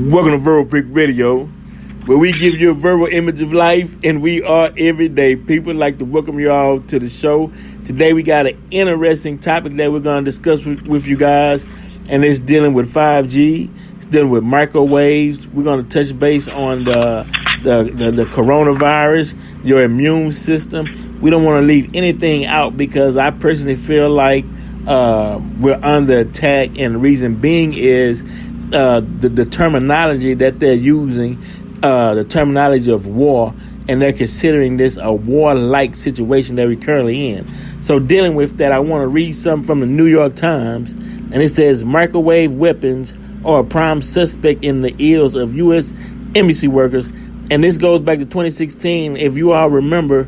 Welcome to Verbal Brick Radio, where we give you a verbal image of life, and we are everyday people. I'd like to welcome you all to the show. Today we got an interesting topic that we're going to discuss with you guys, and it's dealing with 5G. It's dealing with microwaves. We're going to touch base on the coronavirus, your immune system. We don't want to leave anything out because I personally feel like we're under attack, and the reason being is the terminology that they're using, the terminology of war, and they're considering this a war-like situation that we're currently in. So dealing with that, I want to read something from the New York Times, and it says microwave weapons are a prime suspect in the ills of U.S. embassy workers. And this goes back to 2016. If you all remember,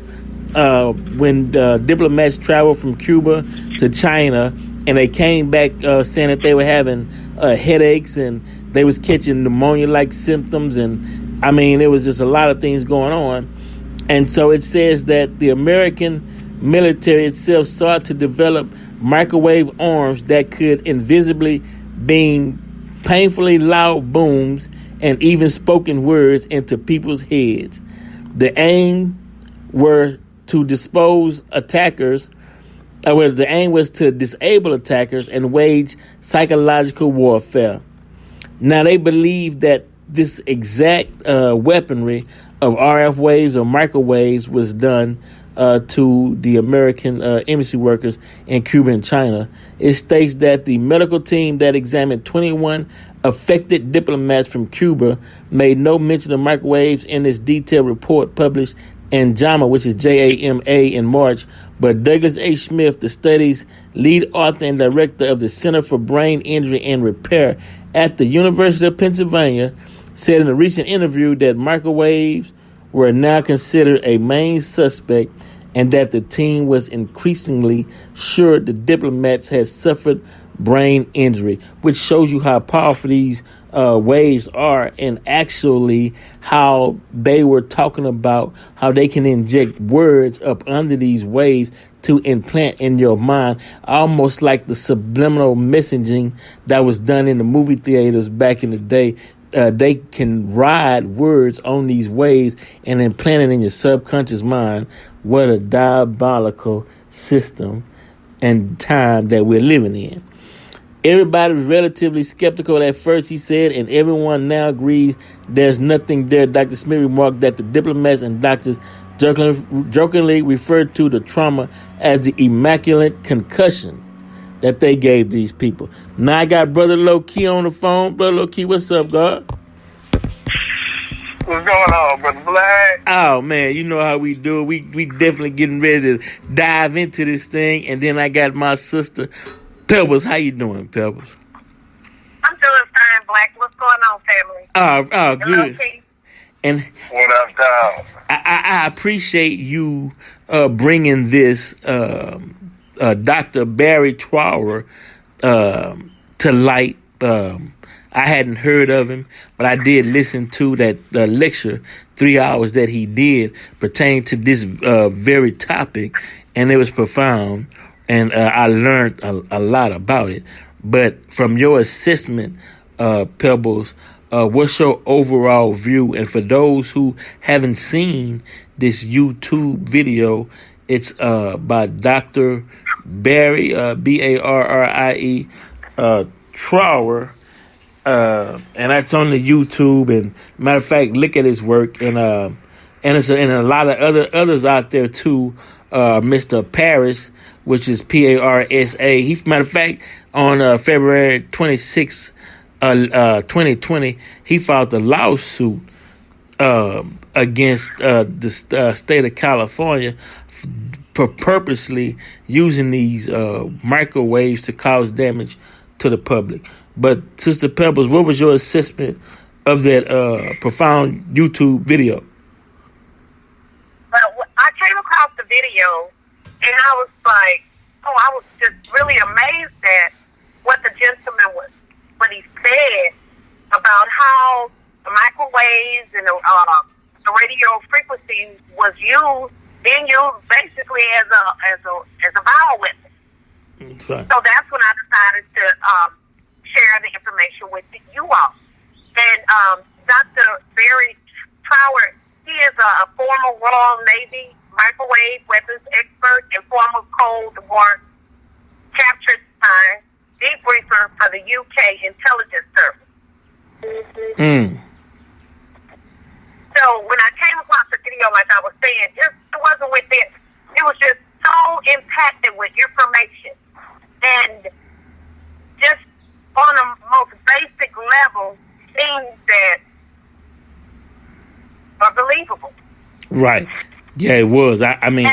when diplomats traveled from Cuba to China, and they came back saying that they were having headaches and they was catching pneumonia-like symptoms. And, I mean, there was just a lot of things going on. And so it says that the American military itself sought to develop microwave arms that could invisibly beam painfully loud booms and even spoken words into people's heads. The aim were to dispose attackers. The aim was to disable attackers and wage psychological warfare. Now, they believe that this exact weaponry of RF waves or microwaves was done to the American embassy workers in Cuba and China. It states that the medical team that examined 21 affected diplomats from Cuba made no mention of microwaves in this detailed report published in JAMA, which is JAMA, in March. But Douglas H. Smith, the study's lead author and director of the Center for Brain Injury and Repair at the University of Pennsylvania, said in a recent interview that microwaves were now considered a main suspect and that the team was increasingly sure the diplomats had suffered brain injury, which shows you how powerful these waves are, and actually how they were talking about how they can inject words up under these waves to implant in your mind, almost like the subliminal messaging that was done in the movie theaters back in the day. They can ride words on these waves and implant it in your subconscious mind. What a diabolical system and time that we're living in. Everybody was relatively skeptical at first, he said, and everyone now agrees there's nothing there. Dr. Smith remarked that the diplomats and doctors jokingly referred to the trauma as the immaculate concussion that they gave these people. Now I got Brother Loki on the phone. Brother Loki, what's up, God? What's going on, Brother Black? Oh, man, you know how we do it. We definitely getting ready to dive into this thing. And then I got my sister, Pebbles. How you doing, Pebbles? I'm doing fine, Black. What's going on, family? Oh, good. And what up, dog? I appreciate you bringing this Dr. Barry Trower to light. I hadn't heard of him, but I did listen to that lecture, 3 hours that he did pertaining to this very topic, and it was profound, and I learned a lot about it. But from your assessment, Pebbles, what's your overall view? And for those who haven't seen this YouTube video, it's by Dr. Barry, Barrie, Trower, and that's on the YouTube. And matter of fact, look at his work, and it's and a lot of others out there too. Mr. Paris, which is Parsa. He, matter of fact, on February 26th, 2020, he filed a lawsuit against the state of California for purposely using these microwaves to cause damage to the public. But Sister Pebbles, what was your assessment of that profound YouTube video? Well, I came across the video, and I was like, I was just really amazed at what the gentleman was, what he said about how the microwaves and the radio frequencies was being used basically as a bioweapon. Okay. So that's when I decided to share the information with you all. And He is a former Royal Navy microwave weapons expert and former Cold War captured debriefer for the UK intelligence service. So when I came across the video, like I was saying, it wasn't with it. It was just so impacted with information. And just on a most basic level, things that are believable. Right. Yeah, it was. I mean,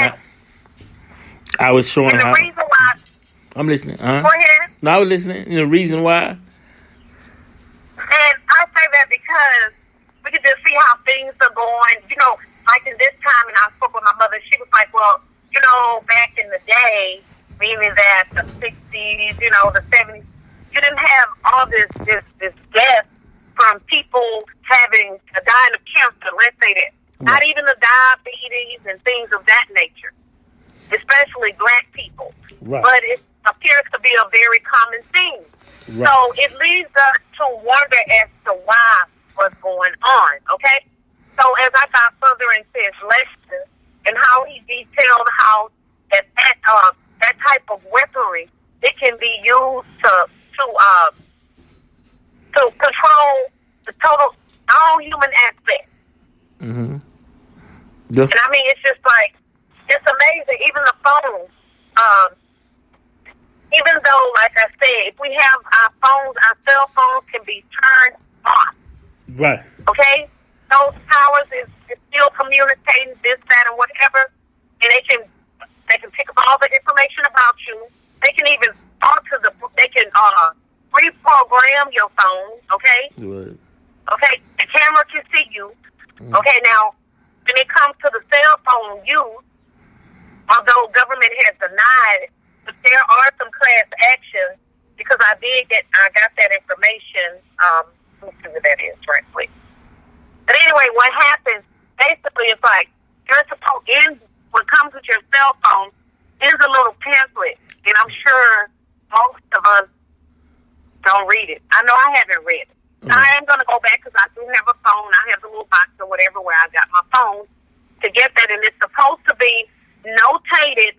I was showing and the how. reason why. I'm listening. Go ahead. No, I was listening. And the reason why. And I say that because we can just see how things are going. You know, like in this time, and I spoke with my mother, she was like, well, you know, back in the day, meaning that the 60s, you know, the 70s, you didn't have all this death from people dying of cancer, let's say that. Right. Not even the diabetes and things of that nature, especially black people. Right. But it appears to be a very common thing. Right. So it leads us to wonder as to why what's going on, okay? So as I got further into his lecture and how he detailed how that type of weaponry, it can be used to control the total all human aspect. Mm-hmm. Yeah. And I mean, it's just like, it's amazing. Even the phones, even though, like I said, if we have our cell phones can be turned off. Right. Okay? Those towers is still communicating this, that, and whatever. And they can pick up all the information about you. They can even they can reprogram your phone, okay? Right. Okay? The camera can see you. Mm-hmm. Okay, now, when it comes to the cell phone use, although government has denied, but there are some class actions because I got that information. Let me see what that is right quick. But anyway, what happens basically is like when it comes with your cell phone, there's a little pamphlet, and I'm sure most of us don't read it. I know I haven't read it. I am going to go back because I do have a phone. I have the little box or whatever where I got my phone to get that, and it's supposed to be notated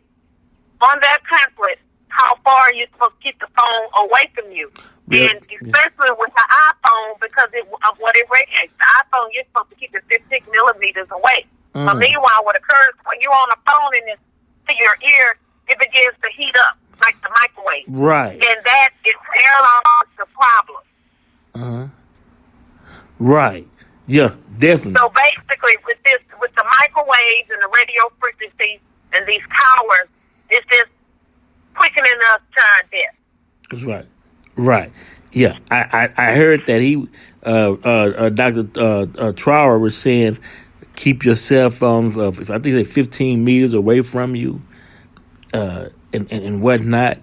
on that pamphlet how far you're supposed to keep the phone away from you. Yep. And especially with the iPhone because of what it radiates. The iPhone, you're supposed to keep it 15 millimeters away. But meanwhile, what occurs when you're on the phone and it's to your ear, it begins to heat up like the microwave. Right. And that is the problem. Right. Yeah, definitely. So basically, with the microwaves and the radio frequencies and these towers, it's just quickening us to our death. That's right. Right. Yeah, I heard that Dr. Trower was saying keep your cell phones I think it's 15 meters away from you, and whatnot.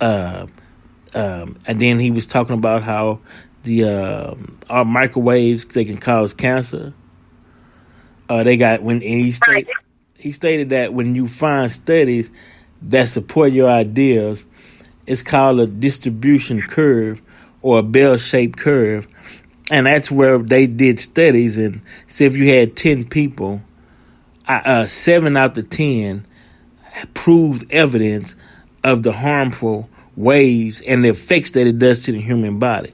And then he was talking about how our microwaves, they can cause cancer. He stated that when you find studies that support your ideas, it's called a distribution curve or a bell-shaped curve. And that's where they did studies and say if you had 10 people, 7 out of 10 proved evidence of the harmful waves and the effects that it does to the human body.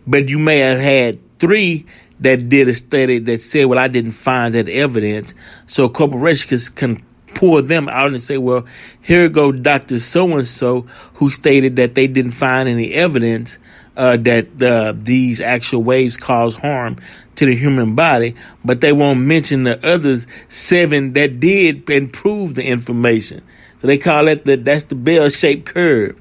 But you may have had 3 that did a study that said, well, I didn't find that evidence. So corporations can pull them out and say, well, here go Dr. So-and-so who stated that they didn't find any evidence that these actual waves cause harm to the human body, but they won't mention the other 7 that did and prove the information. So they call it that's the bell-shaped curve,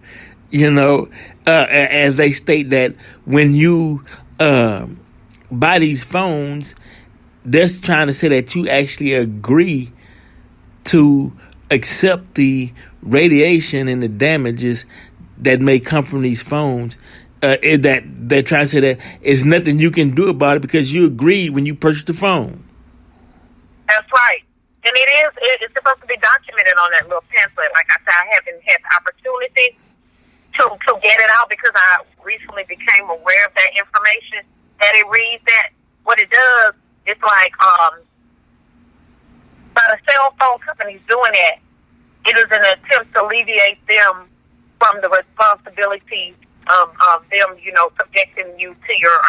as they state that when you buy these phones, they're trying to say that you actually agree to accept the radiation and the damages that may come from these phones. That they're trying to say that there's nothing you can do about it because you agreed when you purchased the phone. That's right. And it's supposed to be documented on that little pamphlet. Like I said, I haven't had the opportunity to get it out because I recently became aware of that information, that it reads that what it does, it's like by the cell phone companies doing that, it is an attempt to alleviate them from the responsibility of them, subjecting you to your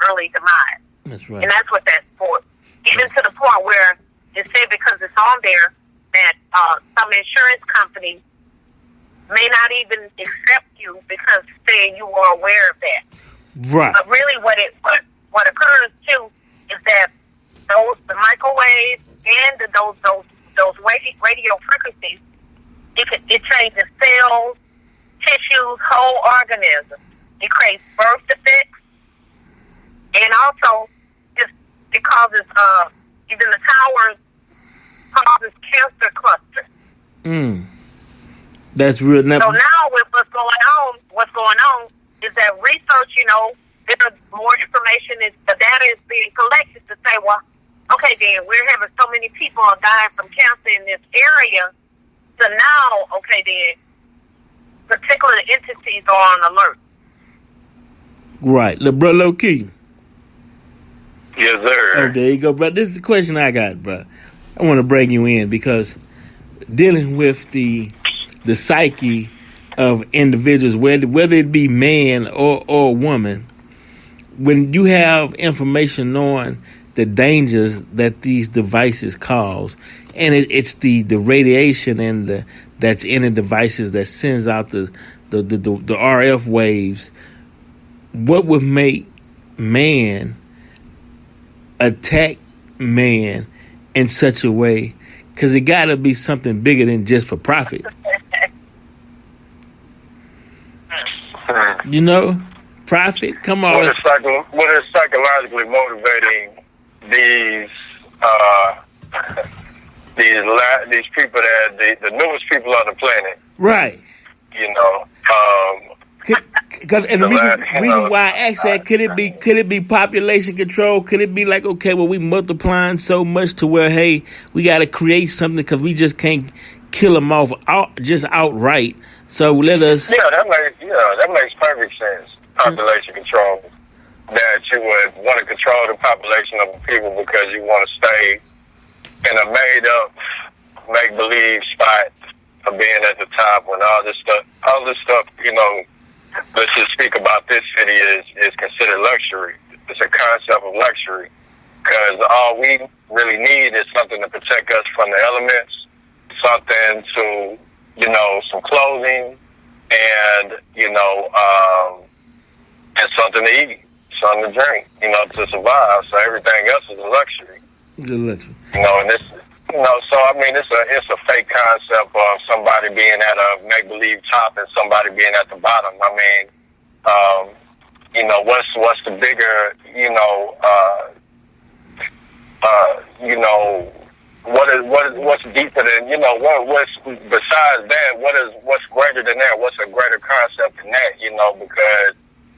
early demise. That's right. And that's what that's for. Even to the point where it said, because it's on there, that some insurance companies may not even accept you because saying you were aware of that. Right. But really, what occurs too is that the microwaves and those radio frequencies, it changes cells, tissues, whole organisms. It creates birth defects, and also it causes even the towers causes cancer clusters. That's real. So now with what's going on is that research, there's more information, the data is being collected to say, well, okay, then we're having so many people are dying from cancer in this area. So now, okay, then particular entities are on alert. Right. Bro, Loki. Yes, sir. Oh, there you go, bro. This is the question I got, bro. I want to bring you in because dealing with the psyche of individuals, whether it be man or woman, when you have information knowing the dangers that these devices cause, and it's the radiation and that's in the devices that sends out the RF waves, what would make man attack man in such a way? Because it got to be something bigger than just for profit. Profit. Come on. What is psychologically motivating these these people that the newest people on the planet? Right. Because the reason why I asked that, could it be population control? Could it be like, okay, well, we multiplying so much to where, hey, we got to create something because we just can't kill them off outright. So let us. That makes perfect sense. Population control. That you would want to control the population of the people because you want to stay in a made up, make believe spot of being at the top when all this stuff, let's just speak about this city is considered luxury. It's a concept of luxury because all we really need is something to protect us from the elements, something to, some clothing and, and something to eat, something to drink, to survive. So everything else is a luxury. It's a luxury. And this, so I mean, it's a fake concept of somebody being at a make-believe top and somebody being at the bottom. I mean, what's the bigger, what's deeper than, what's besides that, what's greater than that? What's a greater concept than that, because,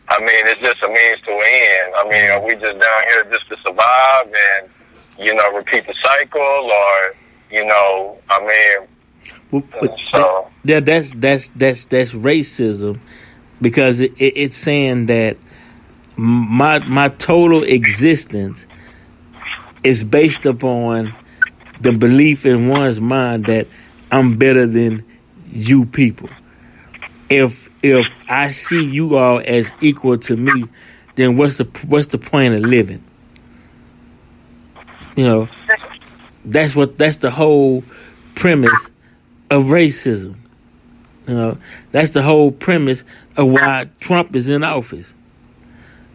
I mean, it's just a means to an end. I mean, are we just down here just to survive and, repeat the cycle or, so. Yeah, that's racism because it's saying that my total existence is based upon the belief in one's mind that I'm better than you people. If I see you all as equal to me, then what's the point of living? That's the whole premise of racism. That's the whole premise of why Trump is in office.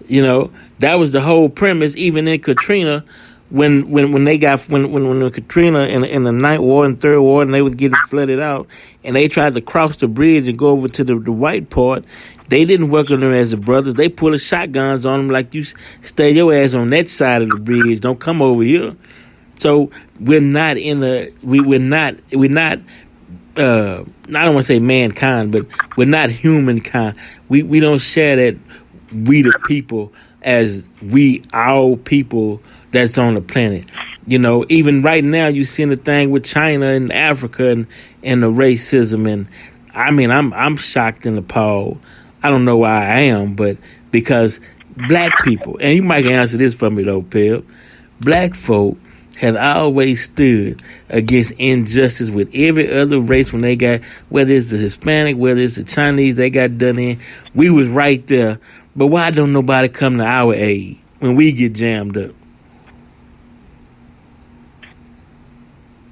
That was the whole premise even in Katrina when Katrina in the Ninth Ward and Third Ward and they was getting flooded out and they tried to cross the bridge and go over to the white part. They didn't welcome them as the brothers. They pulled shotguns on them like, you stay your ass on that side of the bridge. Don't come over here. So we're not I don't want to say mankind, but we're not humankind. We don't share that we the people as our people that's on the planet. Even right now you seeing the thing with China and Africa and the racism, and I mean I'm shocked and appalled. I don't know why I am, but because black people, and you might answer this for me though, Peb. Black folk has always stood against injustice with every other race when they got, whether it's the Hispanic, whether it's the Chinese, they got done in. We was right there. But why don't nobody come to our aid when we get jammed up?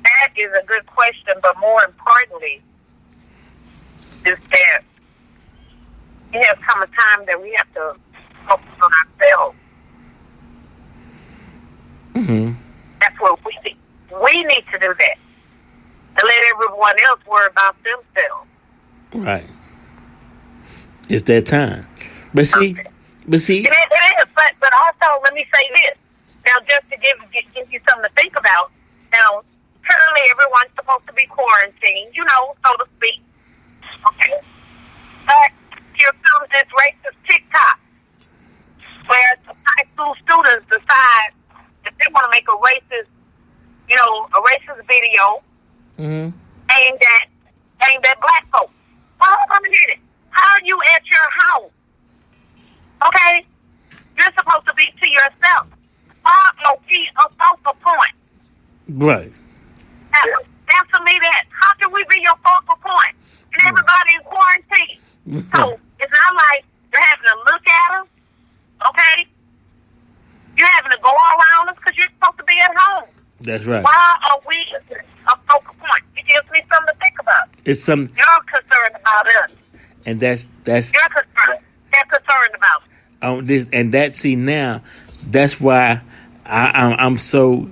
That is a good question, but more importantly, is that it has come a time that we have to focus on ourselves. Mm-hmm. That's what we need to do that. And let everyone else worry about themselves. Right. It's that time. But see. It is, but also let me say this. Now, just to give you something to think about. Now, currently everyone's supposed to be quarantined, so to speak. Okay. But here comes this racist TikTok, where high school students decide that they want to make a racist video aimed at black folks. Hold on a minute. How are you at your house? Okay? You're supposed to be to yourself. Be a focal point. Right. Now, answer me that. How can we be your focal point? And everybody in quarantine. So, it's not like you're having to look at us. Okay? You're having to go around us because you're supposed to be at home. That's right. Why are we a focal point? It gives me something to think about. It's some. You're concerned about us. And that's. You're concerned. They're concerned about us. This and that. See now, that's why I'm so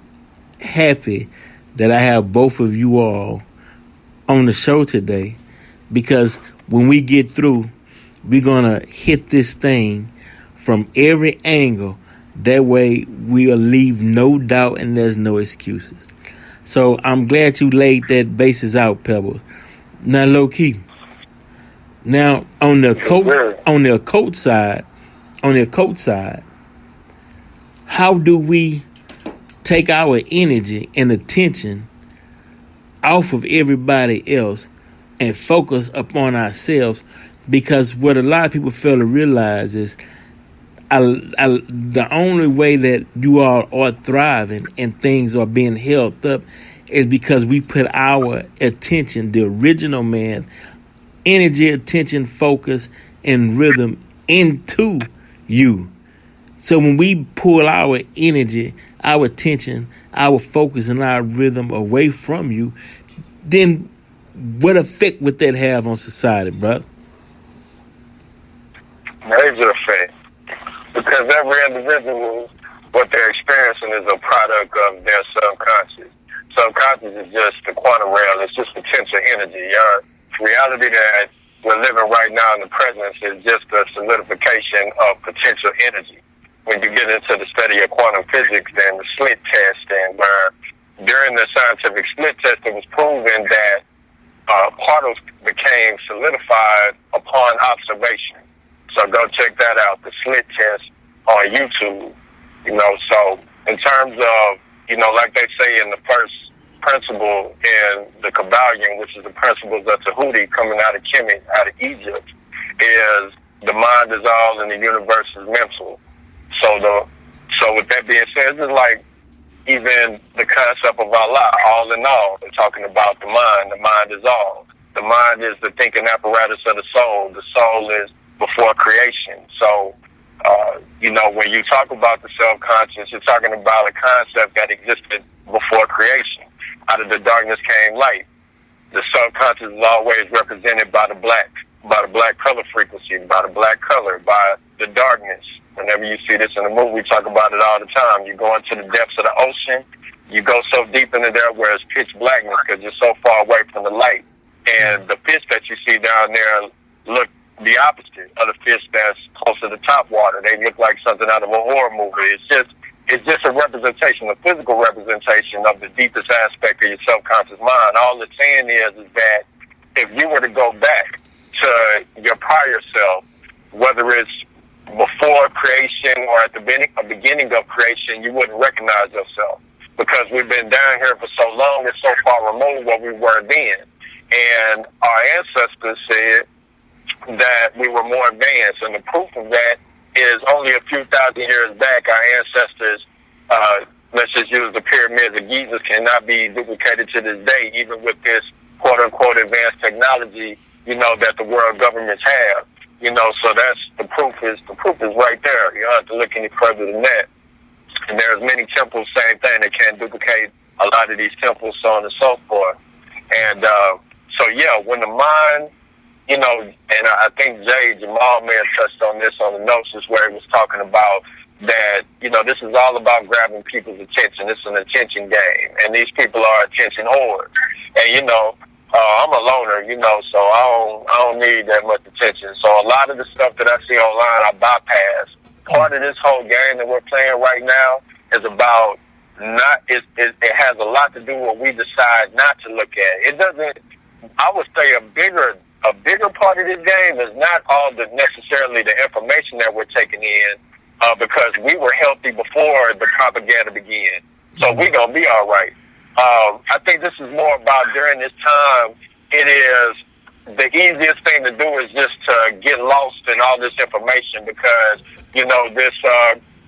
happy that I have both of you all on the show today, because when we get through, we're gonna hit this thing from every angle. That way we'll leave no doubt and there's no excuses. So I'm glad you laid that basis out, Pebbles. Now, low key. Now on the coach side, how do we take our energy and attention off of everybody else and focus upon ourselves? Because what a lot of people fail to realize is the only way that you all are thriving and things are being held up is because we put our attention, the original man, energy, attention, focus, and rhythm into you. So when we pull our energy, our attention, our focus, and our rhythm away from you, then what effect would that have on society, brother? Major effect. Because every individual, what they're experiencing is a product of their subconscious. Subconscious is just the quantum realm. It's just potential energy. Reality that we're living right now in the present is just a solidification of potential energy. When you get into the study of quantum physics and the slit test, and where during the scientific slit test it was proven that particles became solidified upon observation. So go check that out, the slit test on YouTube. So in terms of, like they say in the first principle in the Kabbalion, which is the principles of Tahuti coming out of Kemet, out of Egypt, is the mind is all and the universe is mental. So with that being said, it's like even the concept of Allah, all in all, they're talking about the mind is all. The mind is the thinking apparatus of the soul. The soul is before creation. So, when you talk about the self-conscious, you're talking about a concept that existed before creation. Out of the darkness came light. The subconscious is always represented by the black color frequency, by the black color, by the darkness. Whenever you see this in the movie, we talk about it all the time. You go into the depths of the ocean, you go so deep into there where it's pitch blackness because you're so far away from the light. And the fish that you see down there look the opposite of the fish that's close to the top water. They look like something out of a horror movie. It's just a representation, a physical representation of the deepest aspect of your subconscious mind. All it's saying is that if you were to go back to your prior self, whether it's before creation or at the beginning of creation, you wouldn't recognize yourself because we've been down here for so long and so far removed what we were then. And our ancestors said that we were more advanced, and the proof of that is only a few thousand years back, our ancestors, let's just use the pyramids of Giza, cannot be duplicated to this day, even with this quote-unquote advanced technology, that the world governments have. So that's the proof is right there. You don't have to look any further than that. And there's many temples, same thing, they can't duplicate a lot of these temples, so on and so forth. And so, yeah, when the mind, and I think Jamal may have touched on this on the notes, is where he was talking about that, this is all about grabbing people's attention. It's an attention game, and these people are attention whores. And, I'm a loner, so I don't need that much attention. So a lot of the stuff that I see online, I bypass. Part of this whole game that we're playing right now is about it has a lot to do with what we decide not to look at. It doesn't, I would say a bigger part of this game is not all necessarily the information that we're taking in, because we were healthy before the propaganda began. So we're going to be all right. I think this is more about during this time, it is the easiest thing to do is just to get lost in all this information because, this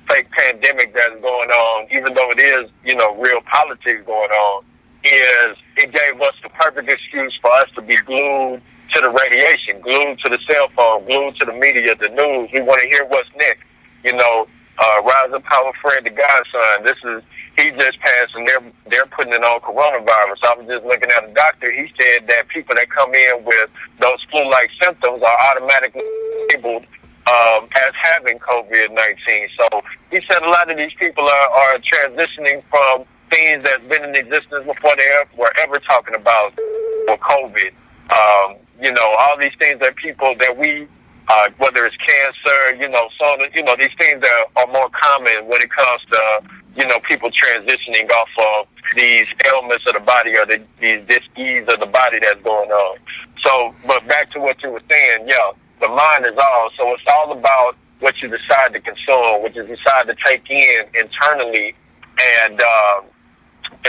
fake pandemic that's going on, even though it is, real politics going on, it gave us the perfect excuse for us to be glued to the radiation, glued to the cell phone, glued to the media, the news. We want to hear what's next. Rise Up Power Fred, the Godson. He just passed, and they're putting it on coronavirus. I was just looking at a doctor. He said that people that come in with those flu-like symptoms are automatically labeled as having COVID-19. So he said a lot of these people are transitioning from things that's been in existence before they were ever talking about for COVID. All these things that people that we, whether it's cancer, these things that are more common when it comes to, people transitioning off of these ailments of the body or these dis-ease of the body that's going on. So, but back to what you were saying, the mind is all. So it's all about what you decide to consume, what you decide to take in internally and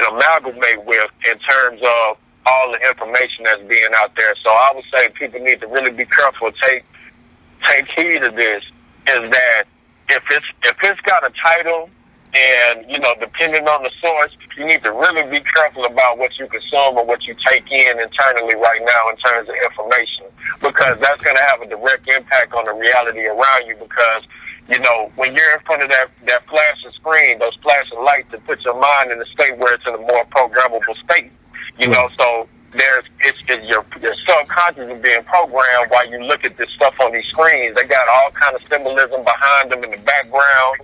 amalgamate with in terms of all the information that's being out there. So I would say people need to really be careful, take heed of this, is that if it's got a title and, depending on the source, you need to really be careful about what you consume or what you take in internally right now in terms of information, because that's going to have a direct impact on the reality around you because, when you're in front of that flashing screen, those flashing lights that put your mind in a state where it's in a more programmable state, so your subconscious is being programmed while you look at this stuff on these screens. They got all kind of symbolism behind them in the background,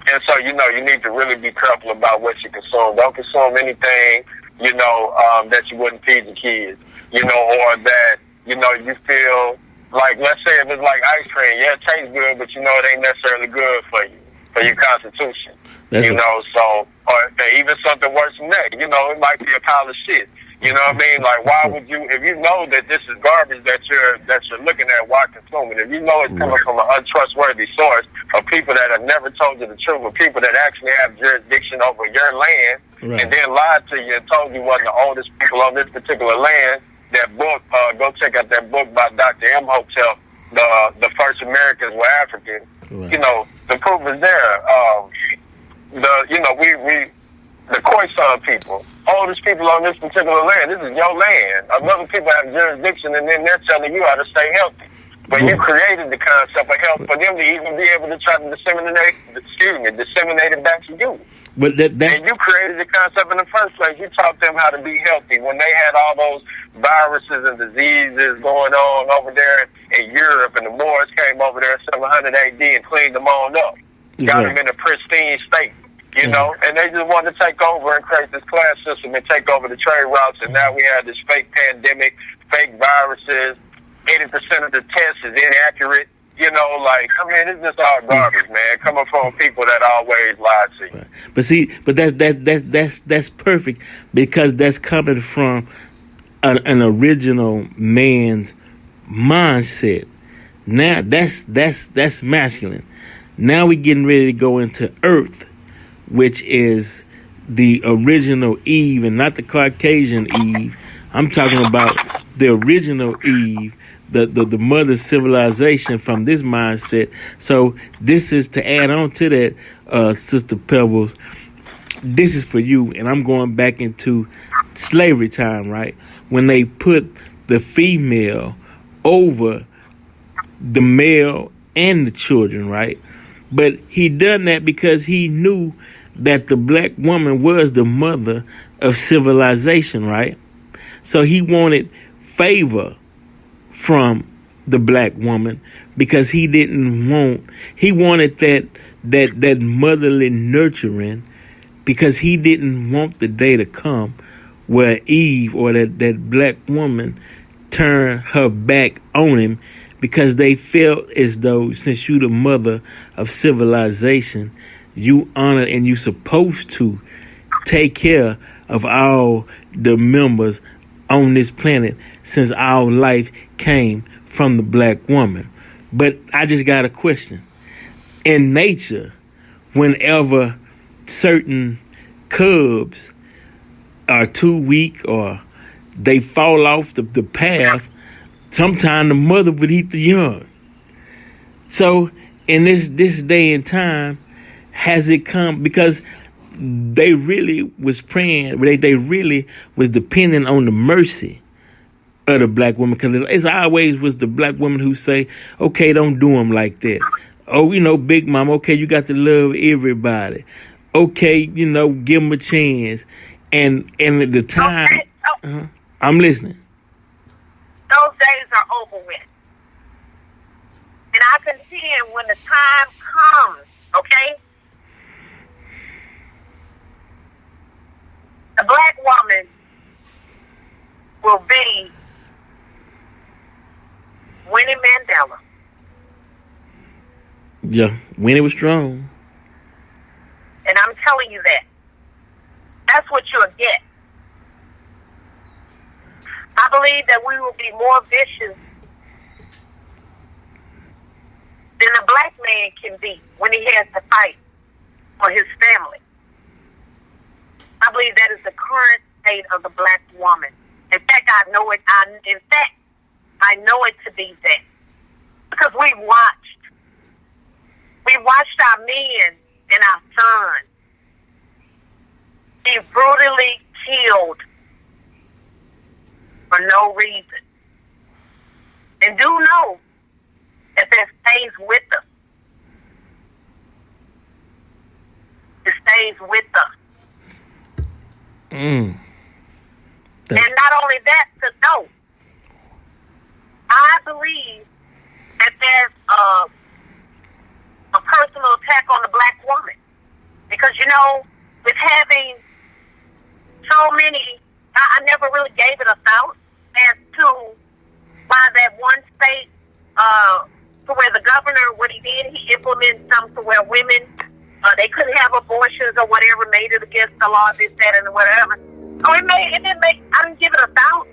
and so, you need to really be careful about what you consume. Don't consume anything, that you wouldn't feed the kids, or that, you feel like, let's say if it's like ice cream, it tastes good, but it ain't necessarily good for you, for your constitution. So, or even something worse than that, it might be a pile of shit. You know what I mean? Like, why would you, if you know that this is garbage that you're looking at, why consume it? If you know it's coming from an untrustworthy source of people that have never told you the truth, or people that actually have jurisdiction over your land, and then lied to you and told you one of the oldest people on this particular land, that book, go check out that book by Dr. M. Hotel, the first Americans were African. The proof is there. The Khoisan people, oldest people on this particular land, this is your land. Other people have jurisdiction, and then they're telling you how to stay healthy. But you created the concept of health for them to even be able to try to disseminate it back to you. But and you created the concept in the first place. You taught them how to be healthy when they had all those viruses and diseases going on over there in Europe, and the Moors came over there in 700 AD and cleaned them on up, got them in a pristine state. And they just wanted to take over and create this class system and take over the trade routes. And now we have this fake pandemic, fake viruses. 80% of the tests is inaccurate. It's just all garbage, man. Coming from people that always lied to you. Right. But see, that's perfect because that's coming from an original man's mindset. Now that's masculine. Now we're getting ready to go into Earth, which is the original Eve and not the Caucasian Eve. I'm talking about the original Eve the mother civilization from this mindset. So this is to add on to that, Sister Pebbles. This is for you, and I'm going back into slavery time, right? When they put the female over the male and the children, right? But he done that because he knew that the black woman was the mother of civilization, right? So he wanted favor from the black woman because he wanted that motherly nurturing, because he didn't want the day to come where Eve or that black woman turned her back on him, because they felt as though, since you the mother of civilization, you honor and you supposed to take care of all the members on this planet, since our life came from the black woman. But I just got a question. In nature, whenever certain cubs are too weak or they fall off the path, sometimes the mother would eat the young. So in this day and time, has it come because they really was praying, they really was depending on the mercy of the black woman, because it's always was the black woman who say, okay, don't do them like that. Oh, Big Mama, okay, you got to love everybody. Okay, give them a chance. And at the time, I'm listening. Those days are over with. And I contend when the time comes, okay, the black woman will be Winnie Mandela. Yeah, Winnie was strong. And I'm telling you that. That's what you'll get. I believe that we will be more vicious than a black man can be when he has to fight for his family. I believe that is the current state of the black woman. In fact, I know it. I know it to be that, because we watched our men and our sons be brutally killed for no reason. And do know that that stays with us. It stays with us. And not only that, to know, I believe that there's a personal attack on the black woman. Because, with having so many, I never really gave it a thought as to why that one state, to where the governor, what he did, he implemented something to where women, they couldn't have abortions or whatever, made it against the law, this, that, and whatever. So I didn't give it a thought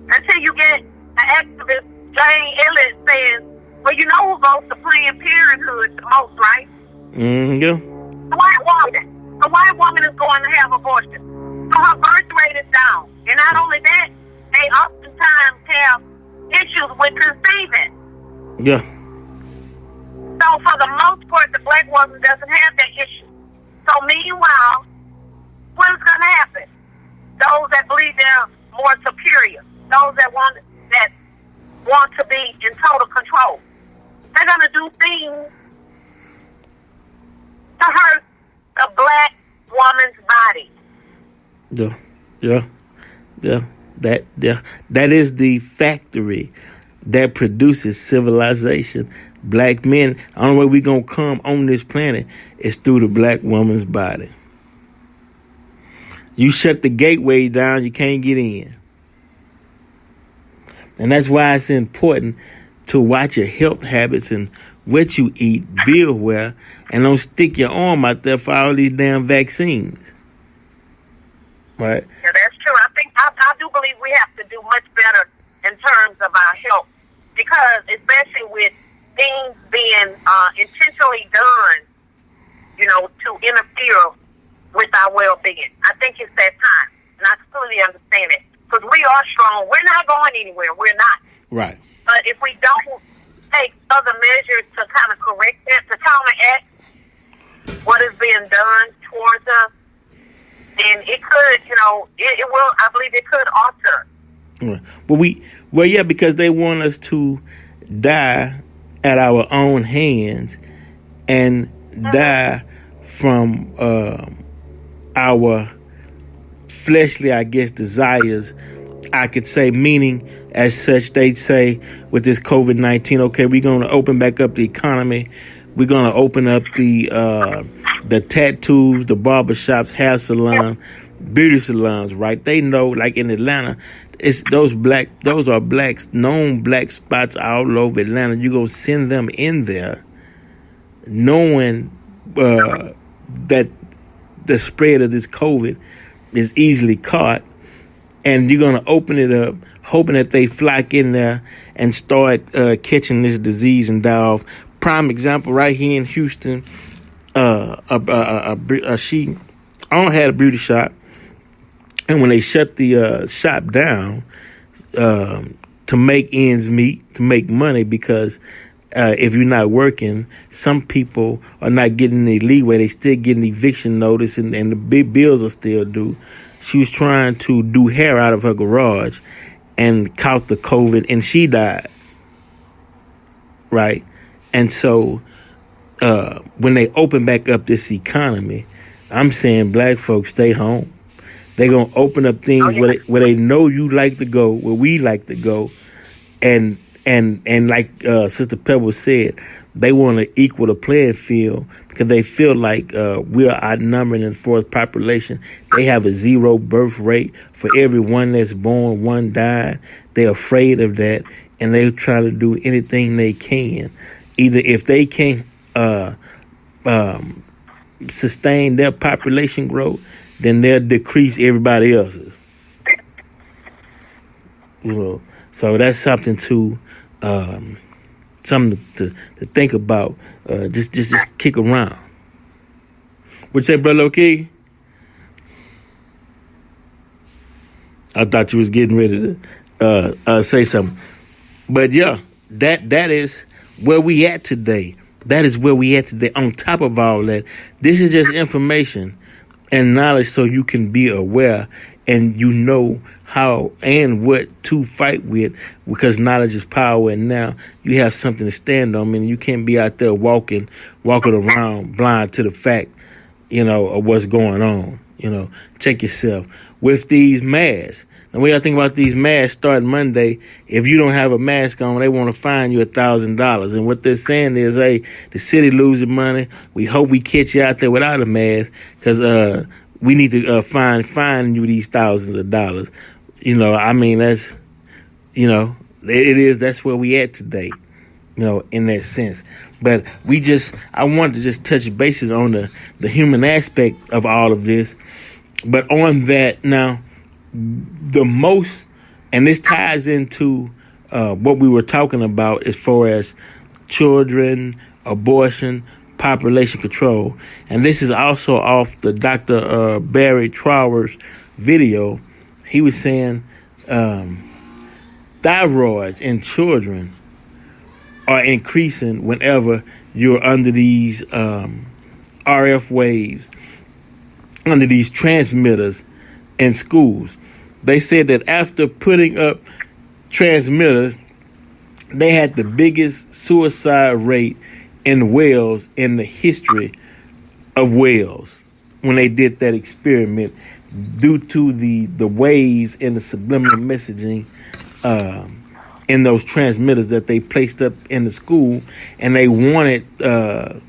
until you get an activist, Jane Ellis, saying, well, who votes for Planned Parenthood the most, right? Yeah. The white woman. The white woman is going to have abortion. So her birth rate is down. And not only that, they oftentimes have issues with conceiving. Yeah. So for the most part, the black woman doesn't have that issue. So meanwhile, what is going to happen? Those that believe they're more superior, those that want to be in total control, they're going to do things to hurt the black woman's body. Yeah. That is the factory that produces civilization. Black men. The only way we're gonna come on this planet is through the black woman's body. You shut the gateway down, you can't get in. And that's why it's important to watch your health habits and what you eat, build well, and don't stick your arm out there for all these damn vaccines. Right? Yeah, that's true. I do believe we have to do much better in terms of our health, because especially with things being intentionally done, to interfere with our well-being. I think it's that time, and I completely understand it, because we are strong. We're not going anywhere. We're not. Right. But if we don't take other measures to kind of correct that, to counteract what is being done towards us, then it could, it will. I believe it could alter. Right. Well, yeah, because they want us to die at our own hands and die from our fleshly, I guess, desires. I could say, meaning as such, they say with this COVID-19, okay, we're going to open back up the economy. We're going to open up the tattoos, the barbershops, hair salon, beauty salons, right? They know, like in Atlanta, it's those are known black spots all over Atlanta. You're going to send them in there knowing that the spread of this COVID is easily caught, and you're going to open it up, hoping that they flock in there and start catching this disease and die off. Prime example right here in Houston, she had a beauty shop, and when they shut the shop down to make ends meet, to make money, because if you're not working, some people are not getting any leeway. They still getting eviction notice, and the big bills are still due. She was trying to do hair out of her garage and caught the COVID, and she died. Right? And so when they open back up this economy, I'm saying black folks stay home. They're going to open up things where they know you like to go, where we like to go. And like Sister Pebbles said, they want to equal the playing field because they feel like we are outnumbered in fourth population. They have a 0 birth rate. For every one that's born, one died. They're afraid of that, and they try to do anything they can. Either if they can't sustain their population growth, then they'll decrease everybody else's. So that's something to think about. Just kick around. What you say, Brother Loki? I thought you was getting ready to say something, but yeah, that is where we at today. That is where we at today. On top of all that, this is just information and knowledge so you can be aware and you know how and what to fight with, because knowledge is power, and now you have something to stand on. I mean, you can't be out there walking around blind to the fact, of what's going on. Check yourself. With these masks, and we got to think about these masks starting Monday. If you don't have a mask on, they want to fine you $1,000. And what they're saying is, hey, the city losing money. We hope we catch you out there without a mask, because we need to fine you these thousands of dollars. I mean, that's, it is, that's where we at today, in that sense. But I wanted to just touch bases on the human aspect of all of this. But on that, now, the most, and this ties into what we were talking about as far as children, abortion, population control. And this is also off the Dr. Barry Trower's video. He was saying thyroids in children are increasing whenever you're under these RF waves, under these transmitters in schools. They said that after putting up transmitters, they had the biggest suicide rate in Wales in the history of Wales when they did that experiment, due to the waves and the subliminal messaging in those transmitters that they placed up in the school. And they wanted, and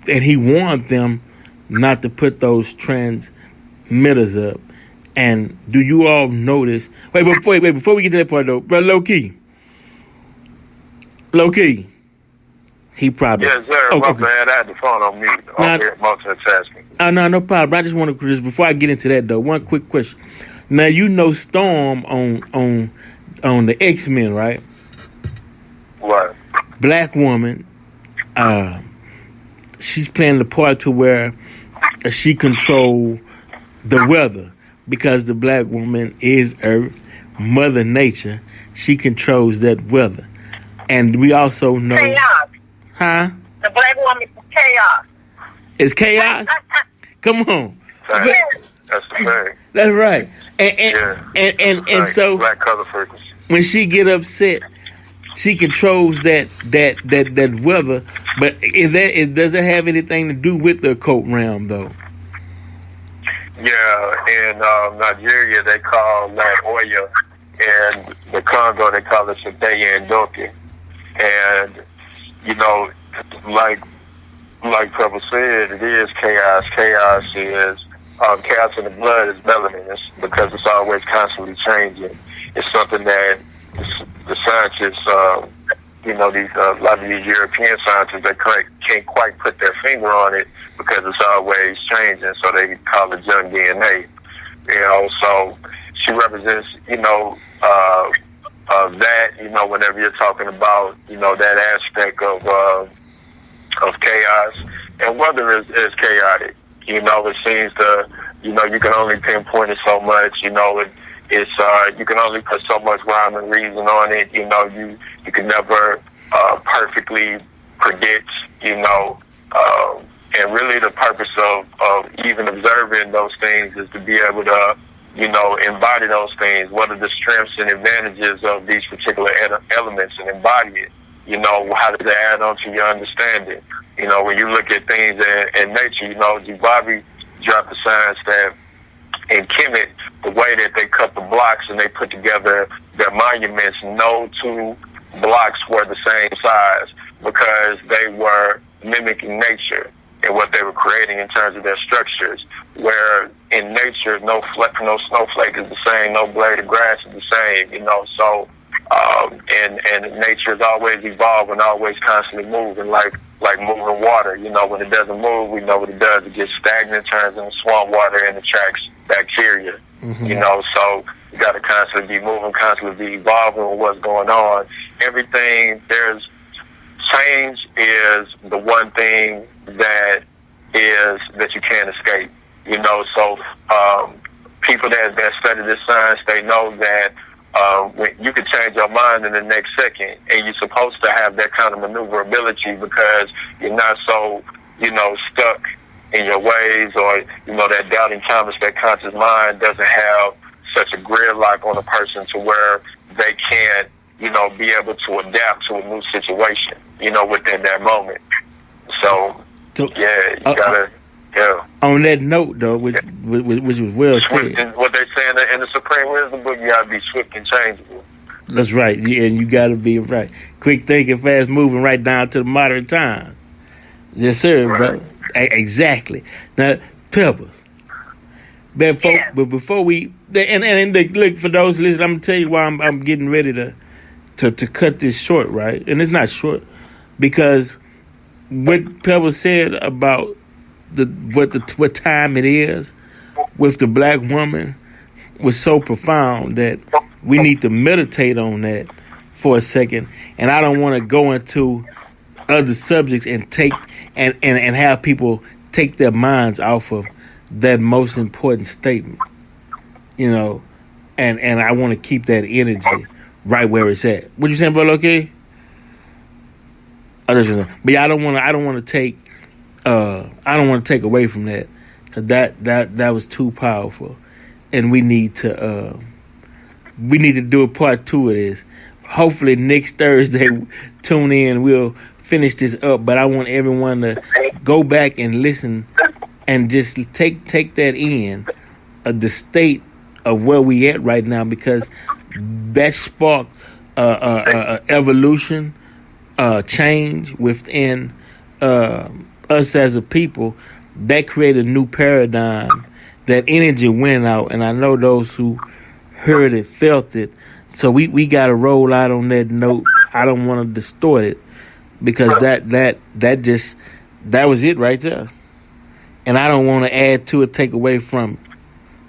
he warned them not to put those transmitters up. And do you all notice? Wait, before we get to that part though, brother Loki. He probably. Yes, sir. Oh, my okay. bad. I had the phone on mute. I'm here multitasking. No problem. I just want to, just before I get into that though, one quick question. Now Storm on the X-Men, right? Right. Black woman. She's playing the part to where she control the weather, because the black woman is Earth, Mother Nature, she controls that weather. And we also know... Chaos. Huh? The black woman is chaos. It's chaos? Come on. That's the thing. That's right. Yeah. And so black color frequency. when she get upset, she controls that weather. But does it have anything to do with the occult realm, though? Yeah, in Nigeria they call that oil, and the Congo they call it Sadeye and Doke. And you know, like Pebbles said, it is chaos. Chaos is chaos in the blood is melanin. It's because it's always constantly changing. It's something that the scientists, these a lot of these European scientists, they can't quite put their finger on it because it's always changing. So they call it junk DNA. So she represents, that, whenever you're talking about, that aspect of chaos. And weather is chaotic. It seems to, you can only pinpoint it so much. It's you can only put so much rhyme and reason on it. You can never perfectly predict. And really the purpose of even observing those things is to be able to, embody those things. What are the strengths and advantages of these particular elements and embody it? How does it add on to your understanding? When you look at things in nature, Zimbabwe dropped the science that in Kemet, the way that they cut the blocks and they put together their monuments, no two blocks were the same size because they were mimicking nature and what they were creating in terms of their structures. Where in nature, no snowflake is the same, no blade of grass is the same, so and nature is always evolving, always constantly moving, like moving water. When it doesn't move, we know what it does. It gets stagnant, turns into swamp water, and attracts bacteria. Mm-hmm. So you got to constantly be moving, constantly be evolving with what's going on. Everything, there's change is the one thing that you can't escape. So people that study this science, they know that when you can change your mind in the next second, and you're supposed to have that kind of maneuverability because you're not so, stuck in your ways, or, that doubting Thomas, that conscious mind doesn't have such a gridlock on a person to where they can't, be able to adapt to a new situation, within that moment. So yeah, you gotta, yeah. On that note, though, which was well said. What they say in the Supreme Wisdom book, you gotta be swift and changeable. That's right. Yeah, and you gotta be right. Quick thinking, fast moving, right down to the modern time. Yes, sir, right. Brother. Exactly. Now, Pebbles. But before we look, for those listening, I'm gonna tell you why I'm getting ready to cut this short, right? And it's not short because what Pebbles said about what time it is with the black woman was so profound that we need to meditate on that for a second. And I don't want to go into other subjects and take and have people take their minds off of that most important statement, and I want to keep that energy right where it's at. What you saying, brother? Okay. But yeah, I don't want to take away from that. That was too powerful, and we need to do a part 2 of this. Hopefully next Thursday, tune in. We'll finish this up. But I want everyone to go back and listen, and just take that in, the state of where we at right now, because that sparked evolution, change within us as a people. That created a new paradigm. That energy went out, and I know those who heard it felt it. So we got to roll out on that note. I don't want to distort it, because that was it right there, and I don't want to add to it, take away from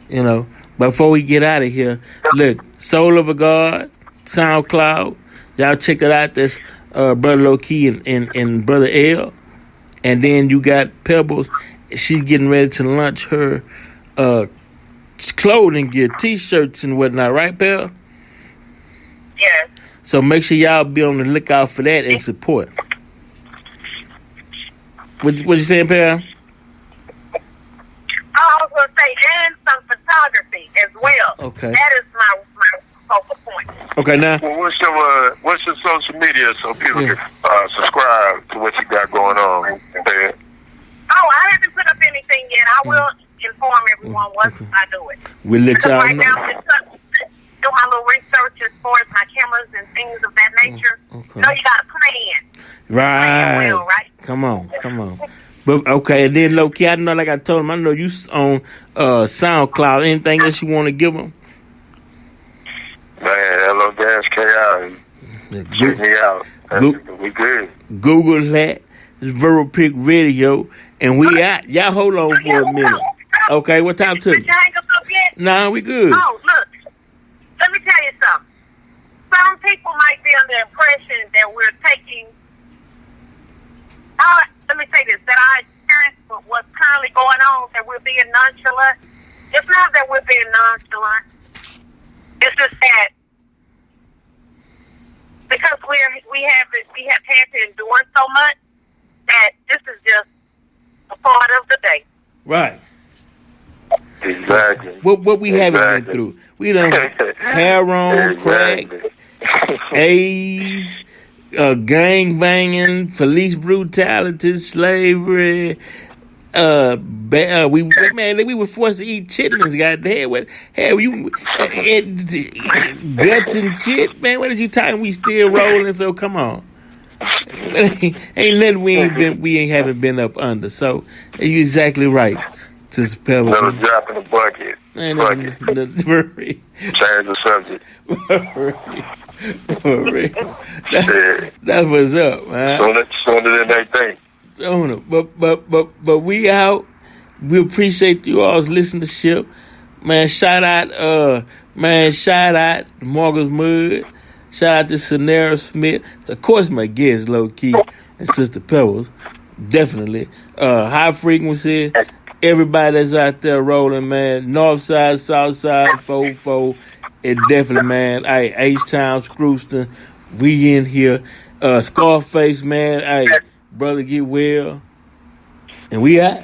it. But before we get out of here, look, Soul of a God, SoundCloud, y'all check it out. That's Brother Loki and Brother L. And then you got Pebbles. She's getting ready to launch her clothing gear, T-shirts and whatnot, right, Pebbles? Yes. So make sure y'all be on the lookout for that and support. What you saying, Pam? I was going to say, and some photography as well. Okay. That is my focal point. Okay, now. Well, what's your social media so people can subscribe to what you got going on? There? Oh, I haven't put up anything yet. I will inform everyone once I do it. We'll let Because y'all right know. now, I'm just do my little research as far as my cameras and things of that nature. Okay. You know, you got to plan. Right. Plan well, right? Come on. But okay, and then Loki, I know, like I told him, I know you on SoundCloud. Anything else you want to give them? Man, hello, Gas KI. Check me out. We good. Google that. It's Verbal Pick Radio, and we out. Y'all hold on for a minute. Okay, what time to Did you hang up yet? Nah, we good. Oh, look. Let me tell you something. Some people might be under the impression that we're taking... let me say this, that I experienced what's currently going on, that we're being nonchalant. It's not that we're being nonchalant. It's just that because we have had to endure so much that this is just a part of the day. Right. Exactly. What we haven't been through. We done heroin, crack, AIDS, gang banging, police brutality, slavery. We were forced to eat chitlins. Goddamn, guts and shit, man. What did you talking? We still rolling, so come on. Ain't nothing we haven't been up under. So you're exactly right, Sister Pebbles. Another drop in the bucket. Change the subject. That's what's up, man. Sooner than they think. Sooner. But we out. We appreciate you all's listenership. Man, shout out Marcus Mudd. Shout out to Sonera Smith. Of course, my guest, Low Key, and Sister Pebbles. Definitely. High Frequency. Everybody that's out there rolling, man. North side, south side, 4-4. It definitely, man. Hey, H-Town, Scrooston. We in here. Scarface, man. Hey, brother, get well. And we out.